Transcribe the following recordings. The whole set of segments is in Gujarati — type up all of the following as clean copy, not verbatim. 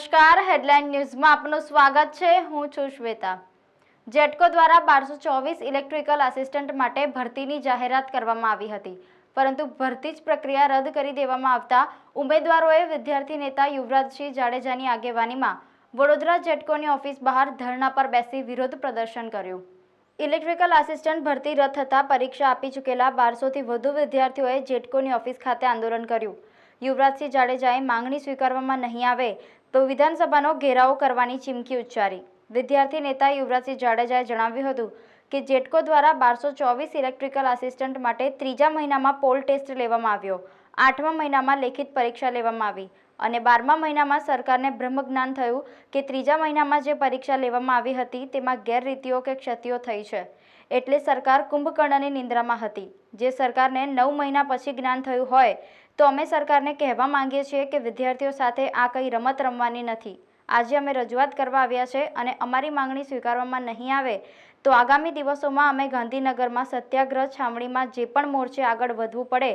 નમસ્કાર, હેડલાઇન ન્યૂઝમાં આપનું સ્વાગત છે। હું છું શ્વેતા। જેટકો દ્વારા 1224 ઇલેક્ટ્રિકલ આસિસ્ટન્ટ માટે ભરતીની જાહેરાત કરવામાં આવી હતી, પરંતુ ભરતી જ પ્રક્રિયા રદ કરી દેવામાં આવતા ઉમેદવારોએ વિદ્યાર્થી નેતા યુવરાજસિંહ જાડેજાની આગેવાનીમાં વડોદરા જેટકોની ઓફિસ બહાર ધરણા પર બેસી વિરોધ પ્રદર્શન કર્યું। ઇલેક્ટ્રિકલ આસિસ્ટન્ટ ભરતી રદ થતાં પરીક્ષા આપી ચૂકેલા 1200થી વધુ વિદ્યાર્થીઓએ જેટકોની ઓફિસ ખાતે આંદોલન કર્યું। યુવરાજસિંહ જાડેજાએ માંગણી સ્વીકારવામાં નહીં આવે તો વિધાનસભાનો ઘેરાવો કરવાની ચીમકી ઉચ્ચારી। વિદ્યાર્થી નેતા યુવરાજસિંહ જાડેજાએ જણાવ્યું હતું કે જેટકો દ્વારા 1224 ઇલેક્ટ્રિકલ આસિસ્ટન્ટ માટે ત્રીજા મહિનામાં પોલ ટેસ્ટ લેવામાં આવ્યો, 8મા મહિનામાં લેખિત પરીક્ષા લેવામાં આવી અને 12મા મહિનામાં સરકારને બ્રહ્મજ્ઞાન થયું કે ત્રીજા મહિનામાં જે પરીક્ષા લેવામાં આવી હતી તેમાં ગેરરીતિઓ કે ક્ષતિઓ થઈ છે, એટલે સરકાર કુંભકર્ણની નિંદ્રામાં હતી। જે સરકારને 9 મહિના પછી જ્ઞાન થયું હોય તો અમે સરકારને કહેવા માંગીએ છીએ કે વિદ્યાર્થીઓ સાથે આ કંઈ રમત રમવાની નથી। આજે અમે રજૂઆત કરવા આવ્યા છે અને અમારી માંગણી સ્વીકારવામાં નહીં આવે તો આગામી દિવસોમાં અમે ગાંધીનગરમાં સત્યાગ્રહ છાવણીમાં જે પણ મોરચે આગળ વધવું પડે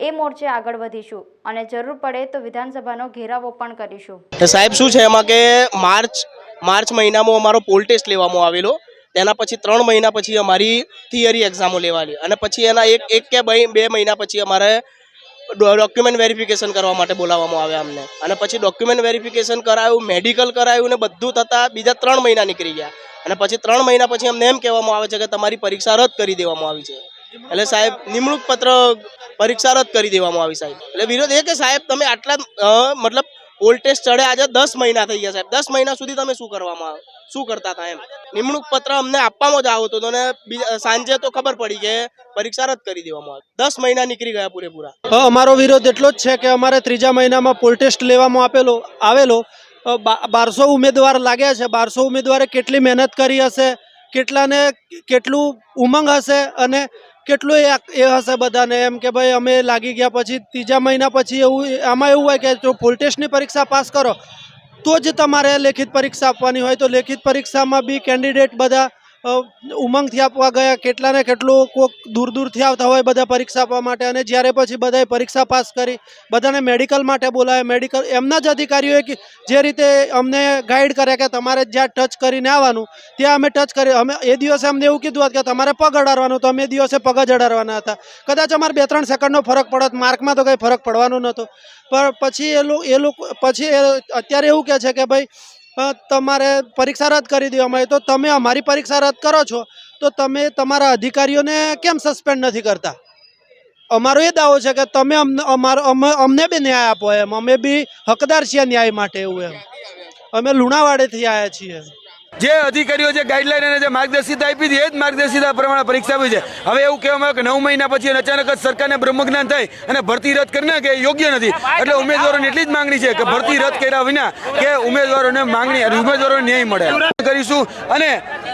એ મોરચે આગળ વધીશું અને જરૂર પડે તો વિધાનસભાનો ઘેરાવો પણ કરીશું। સાહેબ શું છે એમાં કે માર્ચ મહિનામાં અમારો પોલ ટેસ્ટ લેવામાં આવેલો, તેના પછી 3 મહિના પછી અમારી થિયરી એક્ઝામો લેવાની અને પછી એના એક કે 2 મહિના પછી અમારે ડોક્યુમેન્ટ વેરિફિકેશન કરવા માટે બોલાવવામાં આવ્યા અમને અને પછી ડોક્યુમેન્ટ વેરિફિકેશન કરાયું, મેડિકલ કરાયું ને બધું થતાં બીજા 3 મહિના નીકળી ગયા અને પછી 3 મહિના પછી અમને એમ કહેવામાં આવે છે કે તમારી પરીક્ષા રદ કરી દેવામાં આવી છે। એટલે સાહેબ નિમણૂક પત્ર પરીક્ષા રદ કરી દેવામાં આવી સાહેબ। એટલે વિરોધ એ કે સાહેબ તમે આટલા મતલબ પોલ ટેસ્ટ ચડે આજે 10 મહિના થઈ ગયા સાહેબ, 10 મહિના સુધી તમે શું કરતા હતા એમ। નિમણૂક પત્ર અમને આપવામાં જ આવતો હતો અને સાંજે તો ખબર પડી કે પરીક્ષા રદ કરી દેવામાં આવી। 10 મહિના નીકળી ગયા પૂરેપૂરા। અમારો વિરોધ એટલો જ છે કે અમારે ત્રીજા મહિનામાં પોલ ટેસ્ટ લેવામાં આવેલો 1200 ઉમેદવાર લાગ્યા છે। 1200 ઉમેદવારે કેટલી મહેનત કરી હશે, કેટલાને કેટલું ઉમંગ હશે અને કેટલું એ હશે બધાને એમ કે ભાઈ અમે લાગી ગયા પછી ત્રીજા મહિના પછી આમાં એવું હોય કે જો પોલ ટેસ્ટની પરીક્ષા પાસ કરો તો જ તમારે લેખિત પરીક્ષા આપવાની હોય, તો લેખિત પરીક્ષામાં બી કેન્ડિડેટ બધા ઉમંગથી આપવા ગયા, કેટલાને કેટલું કોઈક દૂરથી આવતા હોય બધા પરીક્ષા આપવા માટે અને જ્યારે પછી બધાએ પરીક્ષા પાસ કરી બધાને મેડિકલ માટે બોલાવે। મેડિકલ એમના જ અધિકારીઓએ જે રીતે અમને ગાઈડ કર્યા કે તમારે જ્યાં ટચ કરીને આવવાનું ત્યાં અમે ટચ કરી, અમે એ દિવસે અમને એવું કીધું હતું કે તમારે પગ અડાડવાનું, તો અમે એ દિવસે પગ જ અડાડવાના હતા। કદાચ અમારે 2-3 સેકન્ડનો ફરક પડત, માર્કમાં તો કંઈ ફરક પડવાનો નહોતો, પણ પછી અત્યારે એવું કહે છે કે ભાઈ તમારે પરીક્ષા રદ કરી દેવામાં આવી, તો તમે અમારી પરીક્ષા રદ કરો છો તો તમે તમારા અધિકારીઓને કેમ સસ્પેન્ડ નથી કરતા? અમારો એ દાવો છે કે તમે અમને બી ન્યાય આપો એમ, અમે બી હકદાર છીએ ન્યાય માટે એવું એમ। અમે લુણાવાડેથી આવ્યા છીએ। જે અધિકારીઓ જે ગાઈડલાઈન અને જે માર્ગદર્શિકા આપી હતી એ જ માર્ગદર્શિકા પ્રમાણે પરીક્ષા આપી છે। હવે એવું કહેવામાં આવે કે 9 મહિના પછી અચાનક જ સરકારને બ્રહ્મજ્ઞાન થાય અને ભરતી રદ કરી નાખે એ યોગ્ય નથી। એટલે ઉમેદવારોની એટલી જ માંગણી છે કે ભરતી રદ કર્યા વિના કે ઉમેદવારોને માંગણી અને ઉમેદવારોને ન્યાય મળે કરીશું અને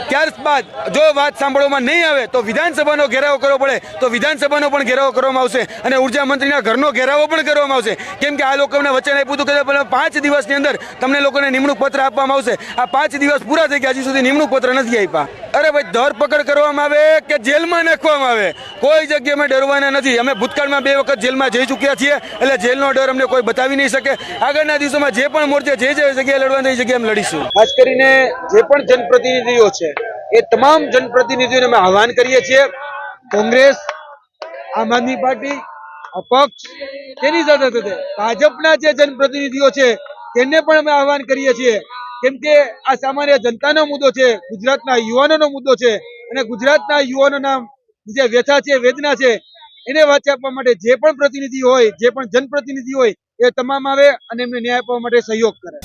ત્યારબાદ જો વાત સાંભળવામાં નહીં આવે તો વિધાનસભાનો ઘેરાવો કરવો પડે તો વિધાનસભાનો પણ ઘેરાવો કરવામાં આવશે અને ઉર્જા મંત્રીના ઘરનો ઘેરાવો પણ કરવામાં આવશે, કેમ કે આ લોકોને વચન આપ્યું હતું કે 5 દિવસની અંદર તમને લોકોને નિમણૂક પત્ર આપવામાં આવશે। આ 5 દિવસ પૂરા થઈ ગયા, હજી સુધી નિમણૂક પત્ર નથી આપ્યા। અરે ભાઈ ધરપકડ કરવામાં આવે કે જેલમાં નાખવામાં આવે, કોઈ જગ્યાએ અમે ડરવાના નથી। અમે ભૂતકાળમાં 2 વખત જેલમાં જઈ ચૂક્યા છીએ એટલે જેલનો ડર અમને કોઈ બતાવી નહીં શકે। આગળના દિવસોમાં જે પણ મોરચે જે જગ્યાએ લડવાની એ જગ્યાએ અમે લડીશું। ખાસ કરીને જે પણ જનપ્રતિનિધિઓ છે એ તમામ જનપ્રતિનિધિઓને અમે આહ્વાન કરીએ છીએ, કોંગ્રેસ, આમ આદમી પાર્ટી, અપક્ષ, તેની સાથે સાથે ભાજપના જે જનપ્રતિનિધિઓ છે તેને પણ અમે આહ્વાન કરીએ છીએ, કેમ કે આ સામાન્ય જનતાનો મુદ્દો છે, ગુજરાતના યુવાનોનો મુદ્દો છે અને ગુજરાતના યુવાનોના જે વ્યથા છે, વેદના છે એને વાચા આપવા માટે જે પણ પ્રતિનિધિ હોય, જે પણ જનપ્રતિનિધિ હોય એ તમામ આવે અને એમને ન્યાય આપવા માટે સહયોગ કરે।